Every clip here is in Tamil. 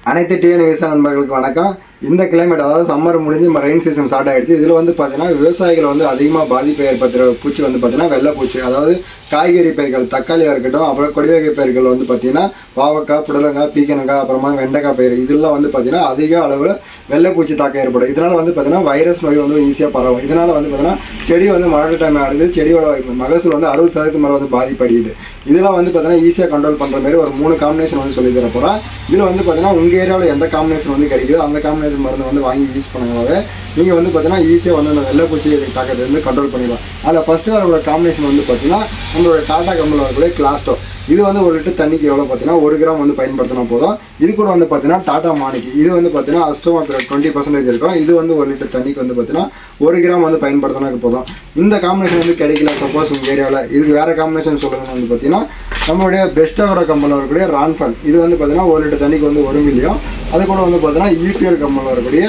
அனைத்து டிஎன் விவசாய நண்பர்களுக்கு வணக்கம். இந்த கிளைமேட் அதாவது சம்மர் முடிஞ்சு ரெயின் சீசன் ஸ்டார்ட் ஆகிடுச்சு. இதில் வந்து பார்த்தீங்கன்னா விவசாயிகள் வந்து அதிகமாக பாதிப்பை ஏற்படுத்துகிற பூச்சி வந்து பார்த்தீங்கன்னா வெள்ளைப்பூச்சி. அதாவது காய்கறி பயிர்கள், தக்காளியாக இருக்கட்டும், அப்புறம் கொடிவகை பயிர்கள் வந்து பார்த்தீங்கன்னா பாவக்காய், புடலங்காய், பீக்கனங்காய், அப்புறமா வெண்டைக்காய் பயிர் இதெல்லாம் வந்து பார்த்தீங்கன்னா அதிக அளவில் வெள்ளைப்பூச்சி தாக்கம் ஏற்படும். இதனால் வந்து பார்த்தீங்கன்னா வைரஸ் நோய் வந்து ஈஸியாக பரவும். இதனால் வந்து பார்த்தீங்கன்னா செடி வந்து மழை டைம் ஆகுது, செடியோட மகசூல் வந்து 60% மேலே வந்து பாதிப்படையுது. இதெல்லாம் வந்து பார்த்தீங்கன்னா ஈஸியாக கண்ட்ரோல் பண்ணுற மாதிரி ஒரு 3 காம்பினேஷன் வந்து சொல்லி தர போகிறேன். இதில் வந்து பார்த்தீங்கன்னா உங்கள் ஏரியாவில் எந்த காம்பினேஷன் வந்து கிடைக்குதோ அந்த காம்பினேஷன் மருந்து வந்து வாங்கி யூஸ் பண்ணும்போது நீங்கள் வந்து பார்த்தீங்கன்னா ஈஸியாக வந்து அந்த வெள்ளைப்பூச்சி தாக்கத்தை வந்து கண்ட்ரோல் பண்ணிடலாம். அதில் ஃபஸ்ட்டு வரக்கூடிய காம்பினேஷன் வந்து பார்த்தீங்கன்னா நம்மளோட டாடா கம்பெனியில் வரக்கூடிய கிளாஸ்டோ. இது வந்து 1 லிட்டர் தண்ணிக்கு எவ்வளோ பார்த்தீங்கன்னா 1 கிராம் வந்து பயன்படுத்தினா போதும். இது கூட வந்து பார்த்தீங்கன்னா டாடா மாணிக்கு, இது வந்து பார்த்தீங்கன்னா அஸ்டோமா 20% இருக்கும். இது வந்து 1 லிட்டர் தண்ணிக்கு வந்து பார்த்தீங்கன்னா 1 கிராம் வந்து பயன்படுத்தினா போதும். இந்த காம்பினேஷன் வந்து கிடைக்கல சப்போஸ் உங்கள் ஏரியாவில், இதுக்கு வேறு காம்பினேஷன் சொல்லணும்னு வந்து பார்த்தீங்கன்னா நம்மளுடைய பெஸ்ட் ஆகிற கம்பெனியில் வரக்கூடிய ரான்ஃபன். இது வந்து பார்த்தீங்கன்னா 1 லிட்டர் தண்ணிக்கு வந்து 1 மில்லியும். அது கூட வந்து பார்த்தீங்கன்னா யூபிஎல் கம்பெனியில் வரக்கூடிய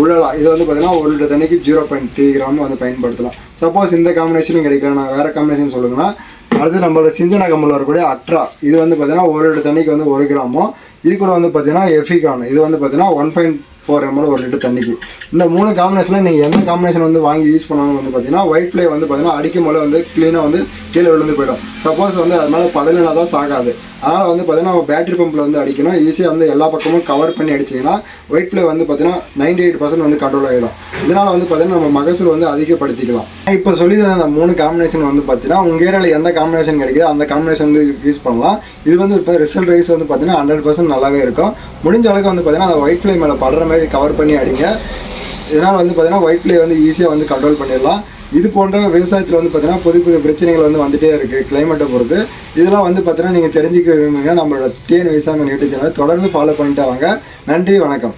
உள்ளலா, இது வந்து பார்த்தீங்கன்னா 1 லிட்டர் தண்ணிக்கு 0.3 கிராம் வந்து பயன்படுத்தலாம். சப்போஸ் இந்த காம்பினேஷனும் கிடைக்கல, நான் வேறு காம்பினேஷன் சொல்லுங்கன்னா அடுத்து நம்மளோட சிஞ்சனா கம்பெனியில் வரக்கூடிய அட்ரா. இது வந்து பார்த்தீங்கன்னா 1 லிட்டர் தண்ணிக்கு வந்து 1 கிராமும். இது கூட வந்து பார்த்தீங்கன்னா எஃபிகான், இது வந்து பார்த்தீங்கன்னா 1.4 ml 1 லிட்டர் தண்ணிக்கு. இந்த 3 காம்பினேஷனில் நீங்கள் எந்த காம்பினேஷன் வந்து வாங்கி யூஸ் பண்ணாலும் வந்து பார்த்தீங்கன்னா ஒயிட் ஃப்ளை வந்து பார்த்தீங்கன்னா அடிக்கும் போல வந்து க்ளீனாக வந்து கீழே விழுந்து போயிடும். சப்போஸ் வந்து அது மேலே படலினா தான் சாகாது. அதனால் வந்து பார்த்தீங்கன்னா நம்ம பேட்டரி பம்பில் வந்து அடிக்கணும். ஈஸியாக வந்து எல்லா பக்கமும் கவர் பண்ணி அடிச்சிங்கன்னா ஒயிட் ஃப்ளை வந்து பார்த்தீங்கன்னா 98% வந்து கண்ட்ரோல் ஆகிடும். இதனால் வந்து பார்த்தீங்கன்னா நம்ம மகசூல் வந்து அதிகப்படுத்திக்கலாம். இப்போ சொல்லி தர அந்த 3 காம்பினேஷன் வந்து பார்த்தீங்கன்னா உங்கள் ஏரியாவில் எந்த காம்பினேஷன் கிடைக்குது அந்த காம்பினேஷன் வந்து யூஸ் பண்ணலாம். இது வந்து இப்போ ரிசல்ட் ரைஸ் வந்து பார்த்தீங்கன்னா 100% நல்லாவே இருக்கும். முடிஞ்ச அளவுக்கு வந்து பார்த்தீங்கன்னா அந்த ஒயிட் ஃப்ளை மேலே படுற மாதிரி கவர் பண்ணி அடிங்க. இதனால் வந்து பார்த்தீங்கன்னா ஒயிட் ஃப்ளை வந்து ஈஸியாக வந்து கண்ட்ரோல் பண்ணிடலாம். இது போன்ற விவசாயத்தில் வந்து பார்த்தீங்கன்னா புது பிரச்சனைகள் வந்து வந்துகிட்டே இருக்குது கிளைமேட்டை பொறுத்து. இதெல்லாம் வந்து பார்த்தீங்கன்னா நீங்கள் தெரிஞ்சுக்க விரும்புங்க நம்மளோட டிஎன் விவசாயம் யூடியூப் சேனலை தொடர்ந்து ஃபாலோ பண்ணிட்டு வாங்க. நன்றி, வணக்கம்.